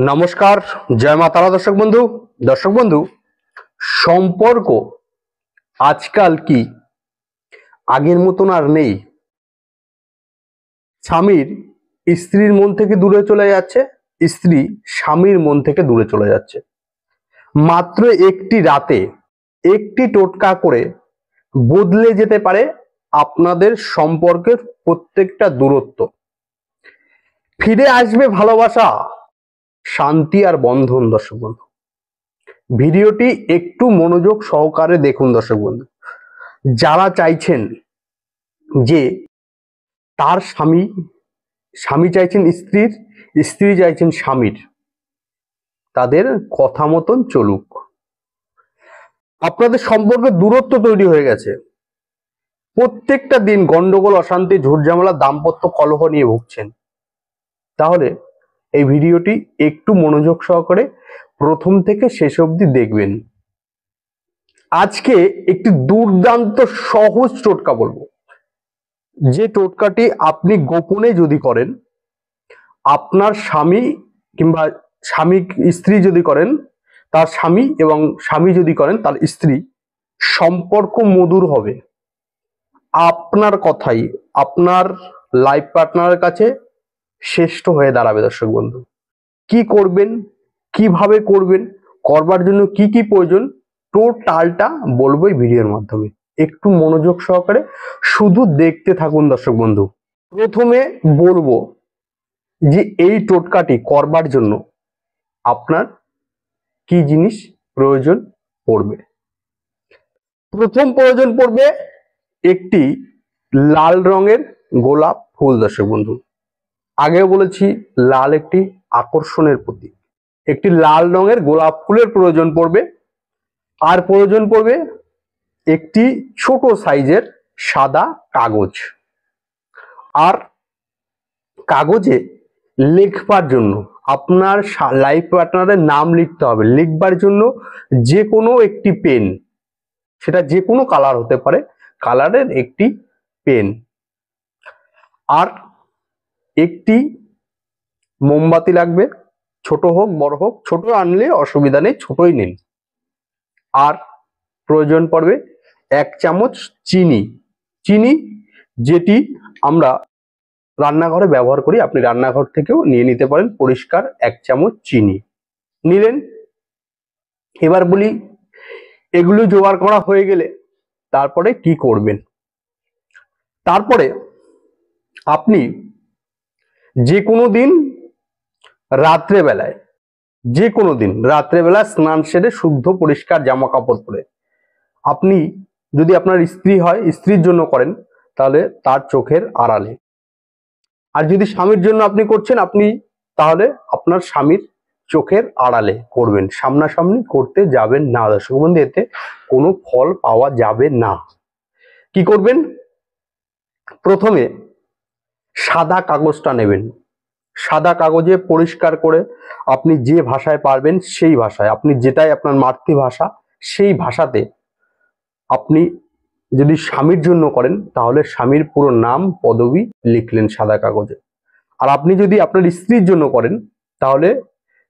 নমস্কার, জয় মা তারা। দর্শক বন্ধু, সম্পর্ক আজকাল কি আগের মতন আর নেই। স্বামীর স্ত্রীর মন থেকে দূরে চলে যাচ্ছে, স্ত্রী স্বামীর মন থেকে দূরে চলে যাচ্ছে। মাত্র একটি রাতে একটি টোটকা করে বদলে যেতে পারে আপনাদের সম্পর্কের প্রত্যেকটা দূরত্ব। ফিরে আসবে ভালোবাসা, শান্তি আর বন্ধন। দর্শক বন্ধু, ভিডিওটি একটু মনোযোগ সহকারে দেখুন। দর্শক বন্ধু, যারা চাইছেন যে তার স্বামী চাইছেন স্ত্রীর, স্ত্রী চাইছেন স্বামীর, তাদের কথা মতন চলুক। আপনাদের সম্পর্কে দূরত্ব তৈরি হয়ে গেছে, প্রত্যেকটা দিন গন্ডগোল, অশান্তি, ঝুটঝামেলা, দাম্পত্য কলহ নিয়ে ভুগছেন। তাহলে এই ভিডিওটি একটু মনোযোগ সহকারে প্রথম থেকে শেষ অবধি দেখবেন। আজকে একটি দুর্দান্ত সহজ টোটকা বলবো, যে টোটকাটি আপনি গোপনে যদি করেন, আপনার স্বামী কিংবা স্ত্রী যদি করেন তার স্বামী, এবং স্বামী যদি করেন তার স্ত্রী, সম্পর্ক মধুর হবে। আপনার কথাই আপনার লাইফ পার্টনারের কাছে শ্রেষ্ঠ হয়ে দাঁড়াবে। দর্শক বন্ধু, কি করবেন, কিভাবে করবেন, করবার জন্য কি কি প্রয়োজন, টোটালটা বলবো এই ভিডিওর মাধ্যমে। একটু মনোযোগ সহকারে শুধু দেখতে থাকুন। দর্শক বন্ধু, প্রথমে বলবো যে এই টোটকাটি করবার জন্য আপনার কি জিনিস প্রয়োজন পড়বে। প্রথম প্রয়োজন পড়বে একটি লাল রঙের গোলাপ ফুল। দর্শক বন্ধু, আগেও বলেছি লাল একটি আকর্ষণের প্রতীক। একটি লাল রঙের গোলাপ ফুলের প্রয়োজন পড়বে। আর প্রয়োজন পড়বে একটি ছোট সাইজের সাদা কাগজ। আর কাগজে লিখবার জন্য আপনার লাইফ পার্টনারের নাম লিখতে হবে। লিখবার জন্য যে কোনো একটি পেন, সেটা যে কোনো কালার হতে পারে, কালারের একটি পেন। আর একটি মোমবাতি লাগবে, ছোট হোক বড় হোক, ছোট আনলে অসুবিধা নেই, ছোটই নিন। আর প্রয়োজন পড়বে 1 চামচ চিনি। চিনি যেটি আমরা রান্নাঘরে ব্যবহার করি, আপনি রান্নাঘর থেকেও নিয়ে নিতে পারেন। পরিষ্কার 1 চামচ চিনি নিলেন। এবার বলি, এগুলো জোগাড় করা হয়ে গেলে তারপরে কি করবেন। তারপরে আপনি যে কোনো দিন রাত্রেবেলায়, স্নান সেরে শুদ্ধ পরিষ্কার জামা কাপড় পরে, আপনি যদি আপনার স্ত্রী হয়, স্ত্রীর জন্য করেন, তাহলে তার চোখের আড়ালে। আর যদি স্বামীর জন্য আপনি করছেন, আপনি তাহলে আপনার স্বামীর চোখের আড়ালে করবেন, সামনাসামনি করতে যাবেন না। দর্শক বন্ধু, এতে কোনো ফল পাওয়া যাবে না। কি করবেন, প্রথমে সাদা কাগজটা নেবেন। সাদা কাগজে পরিষ্কার করে আপনি যে ভাষায় পারবেন সেই ভাষায়, আপনি যেটাই আপনার মাতৃভাষা সেই ভাষাতে, আপনি যদি স্বামীর জন্য করেন তাহলে স্বামীর পুরো নাম পদবি লিখলেন সাদা কাগজে। আর আপনি যদি আপনার স্ত্রীর জন্য করেন তাহলে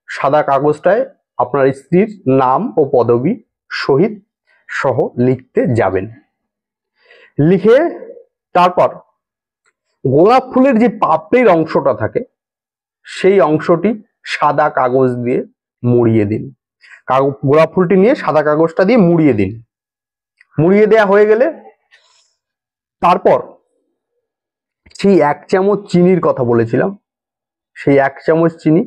সাদা কাগজটায় আপনার স্ত্রীর নাম ও পদবি সহিত সহ লিখতে যাবেন। লিখে তারপর গোলাপ ফুলের যে পাপড়ির অংশটা থাকে সেই অংশটি সাদা কাগজ দিয়ে মুড়িয়ে দিন। গোলাপ ফুলটি নিয়ে সাদা কাগজটা দিয়ে মুড়িয়ে দিন। মুড়িয়ে দেয়া হয়ে গেলে তারপর সেই 1 চামচ চিনির কথা বলেছিলাম, সেই 1 চামচ চিনি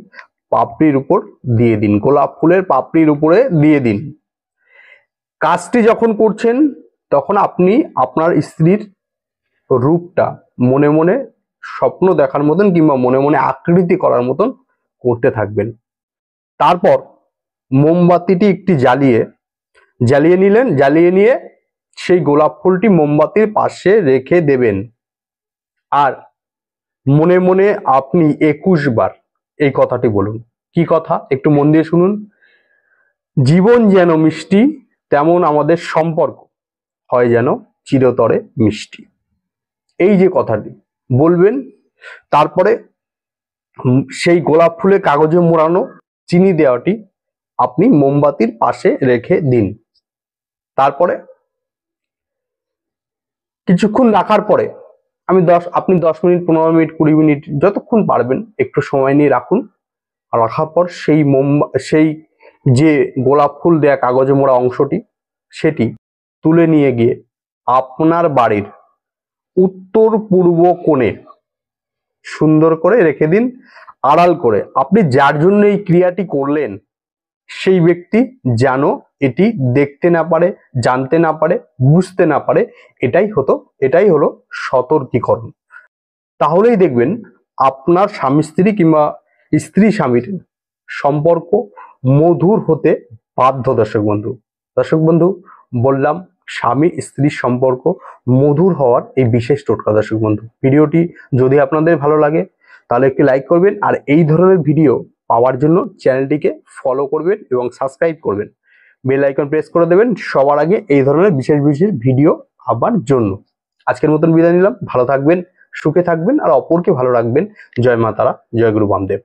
পাপড়ির উপর দিয়ে দিন, গোলাপ ফুলের পাপড়ির উপরে দিয়ে দিন। কাজটি যখন করছেন তখন আপনি আপনার স্ত্রীর রূপটা মনে মনে স্বপ্ন দেখার মতন কিংবা মনে মনে আকৃতি করার মতন করতে থাকবেন। তারপর মোমবাতিটি একটি জ্বালিয়ে নিলেন। জ্বালিয়ে নিয়ে সেই গোলাপ ফুলটি মোমবাতির পাশে রেখে দেবেন। আর মনে মনে আপনি 21 বার এই কথাটি বলুন। কি কথা, একটু মন দিয়ে শুনুন। জীবন যেন মিষ্টি, তেমন আমাদের সম্পর্ক হয় যেন চিরতরে মিষ্টি। এই যে কথাটি বলবেন, তারপরে সেই গোলাপ ফুলে কাগজে মোড়ানো চিনি দেওয়াটি আপনি মোমবাতির পাশে রেখে দিন। তারপরে কিছুক্ষণ রাখার পরে আপনি 10 মিনিট, 15 মিনিট, 20 মিনিট যতক্ষণ পারবেন একটু সময় নিয়ে রাখুন। রাখার পর সেই যে গোলাপ ফুল দেয়া কাগজে মোড়া অংশটি সেটি তুলে নিয়ে গিয়ে আপনার বাড়ির উত্তর পূর্ব কোণে সুন্দর করে রেখে দিন, আড়াল করে। আপনি যার জন্য এই ক্রিয়াটি করলেন সেই ব্যক্তি যেন এটি দেখতে না পারে, জানতে না পারে, বুঝতে না পারে, এটাই হলো সতর্কীকরণ। তাহলেই দেখবেন আপনার স্বামী স্ত্রী কিংবা স্ত্রী স্বামীর সম্পর্ক মধুর হতে বাধ্য। দর্শক বন্ধু বললাম স্বামী স্ত্রীর সম্পর্ক মধুর হওয়ার এই বিশেষ টোটকা। দর্শক বন্ধু, ভিডিওটি যদি আপনাদের ভালো লাগে তাহলে একটি লাইক করবেন, আর এই ধরনের ভিডিও পাওয়ার জন্য চ্যানেলটিকে ফলো করবেন এবং সাবস্ক্রাইব করবেন, বেল আইকন প্রেস করে দেবেন সবার আগে এই ধরনের বিশেষ ভিডিও পাওয়ার জন্য। আজকের মতন বিদায় নিলাম। ভালো থাকবেন, সুখে থাকবেন আর অপরকে ভালো রাখবেন। জয় মা তারা, জয় গুরু বামদেব।